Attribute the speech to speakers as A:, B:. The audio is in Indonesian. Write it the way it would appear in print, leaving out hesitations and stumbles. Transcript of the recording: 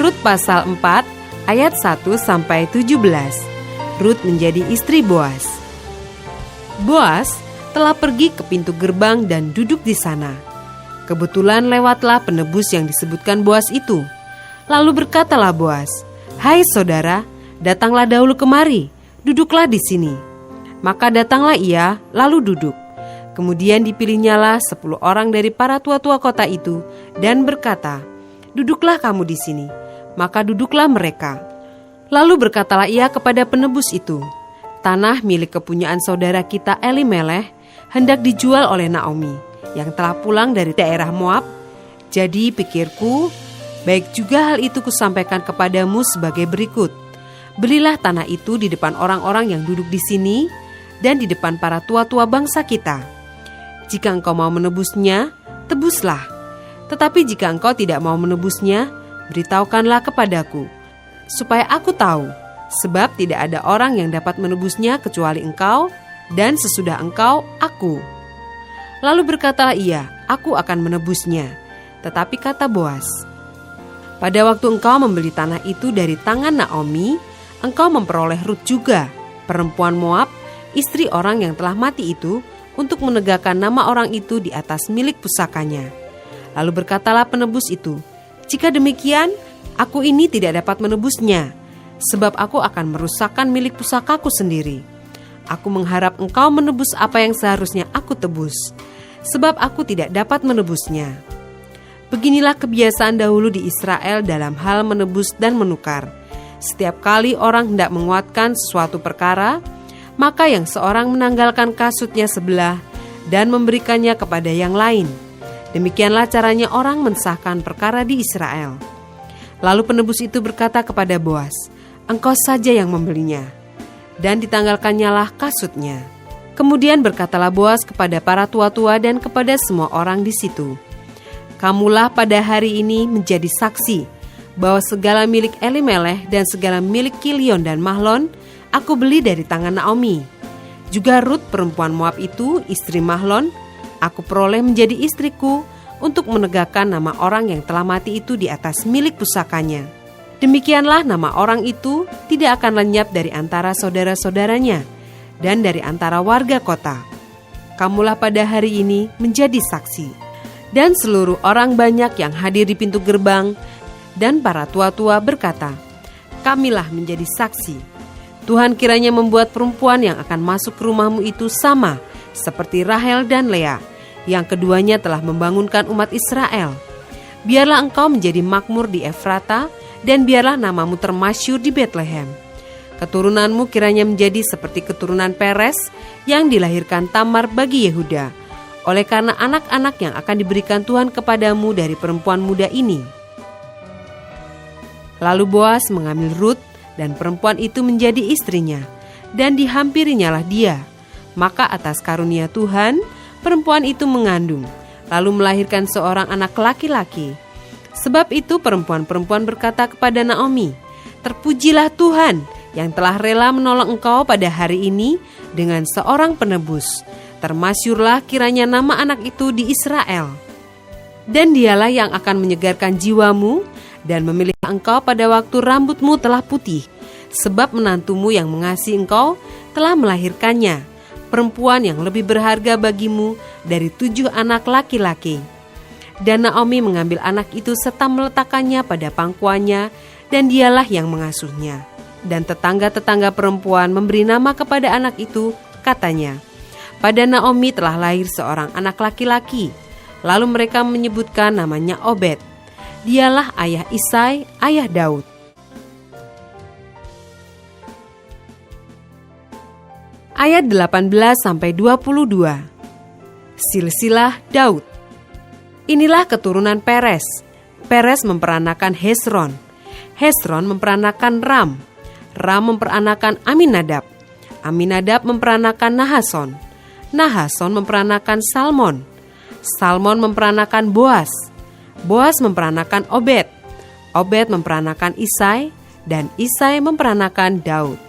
A: Rut pasal 4 ayat 1-17. Rut menjadi istri Boas. Boas telah pergi ke pintu gerbang dan duduk di sana. Kebetulan lewatlah penebus yang disebutkan Boas itu. Lalu berkatalah Boas, "Hai saudara, datanglah dahulu kemari, duduklah di sini." Maka datanglah ia, lalu duduk. Kemudian dipilihnyalah 10 orang dari para tua-tua kota itu dan berkata, "Duduklah kamu di sini." Maka duduklah mereka. Lalu berkatalah ia kepada penebus itu, "Tanah milik kepunyaan saudara kita Elimeleh hendak dijual oleh Naomi yang telah pulang dari daerah Moab. Jadi pikirku, baik juga hal itu kusampaikan kepadamu sebagai berikut. Belilah tanah itu di depan orang-orang yang duduk di sini dan di depan para tua-tua bangsa kita. Jika engkau mau menebusnya, tebuslah. Tetapi jika engkau tidak mau menebusnya, beritahukanlah kepadaku, supaya aku tahu, sebab tidak ada orang yang dapat menebusnya kecuali engkau, dan sesudah engkau, aku." Lalu berkatalah ia, "Aku akan menebusnya." Tetapi kata Boas, "Pada waktu engkau membeli tanah itu dari tangan Naomi, engkau memperoleh Rut juga, perempuan Moab, istri orang yang telah mati itu, untuk menegakkan nama orang itu di atas milik pusakanya." Lalu berkatalah penebus itu, "Jika demikian, aku ini tidak dapat menebusnya, sebab aku akan merusakkan milik pusakaku sendiri. Aku mengharap engkau menebus apa yang seharusnya aku tebus, sebab aku tidak dapat menebusnya." Beginilah kebiasaan dahulu di Israel dalam hal menebus dan menukar. Setiap kali orang hendak menguatkan suatu perkara, maka yang seorang menanggalkan kasutnya sebelah dan memberikannya kepada yang lain. Demikianlah caranya orang mensahkan perkara di Israel. Lalu penebus itu berkata kepada Boas, "Engkau saja yang membelinya." Dan ditanggalkannyalah kasutnya. Kemudian berkatalah Boas kepada para tua-tua dan kepada semua orang di situ, "Kamulah pada hari ini menjadi saksi bahwa segala milik Elimeleh dan segala milik Kilion dan Mahlon aku beli dari tangan Naomi. Juga Rut perempuan Moab itu, istri Mahlon, aku peroleh menjadi istriku untuk menegakkan nama orang yang telah mati itu di atas milik pusakanya. Demikianlah nama orang itu tidak akan lenyap dari antara saudara-saudaranya dan dari antara warga kota. Kamulah pada hari ini menjadi saksi." Dan seluruh orang banyak yang hadir di pintu gerbang dan para tua-tua berkata, "Kamilah menjadi saksi. Tuhan kiranya membuat perempuan yang akan masuk ke rumahmu itu sama seperti Rahel dan Lea, yang keduanya telah membangunkan umat Israel. Biarlah engkau menjadi makmur di Efrata, dan biarlah namamu termasyhur di Betlehem. Keturunanmu kiranya menjadi seperti keturunan Peres yang dilahirkan Tamar bagi Yehuda, oleh karena anak-anak yang akan diberikan Tuhan kepadamu dari perempuan muda ini." Lalu Boas mengambil Rut, dan perempuan itu menjadi istrinya, dan dihampirinyalah dia. Maka atas karunia Tuhan, perempuan itu mengandung, lalu melahirkan seorang anak laki-laki. Sebab itu perempuan-perempuan berkata kepada Naomi, "Terpujilah Tuhan yang telah rela menolong engkau pada hari ini dengan seorang penebus. Termasyhurlah kiranya nama anak itu di Israel. Dan dialah yang akan menyegarkan jiwamu dan memilih engkau pada waktu rambutmu telah putih, sebab menantumu yang mengasihi engkau telah melahirkannya, perempuan yang lebih berharga bagimu dari 7 anak laki-laki." Dan Naomi mengambil anak itu serta meletakkannya pada pangkuannya, dan dialah yang mengasuhnya. Dan tetangga-tetangga perempuan memberi nama kepada anak itu, katanya, "Pada Naomi telah lahir seorang anak laki-laki." Lalu mereka menyebutkan namanya Obed. Dialah ayah Isai, ayah Daud. Ayat 18-22. Silsilah Daud. Inilah keturunan Peres. Peres memperanakan Hesron. Hesron memperanakan Ram. Ram memperanakan Aminadab. Aminadab memperanakan Nahason. Nahason memperanakan Salmon. Salmon memperanakan Boas. Boas memperanakan Obed. Obed memperanakan Isai, dan Isai memperanakan Daud.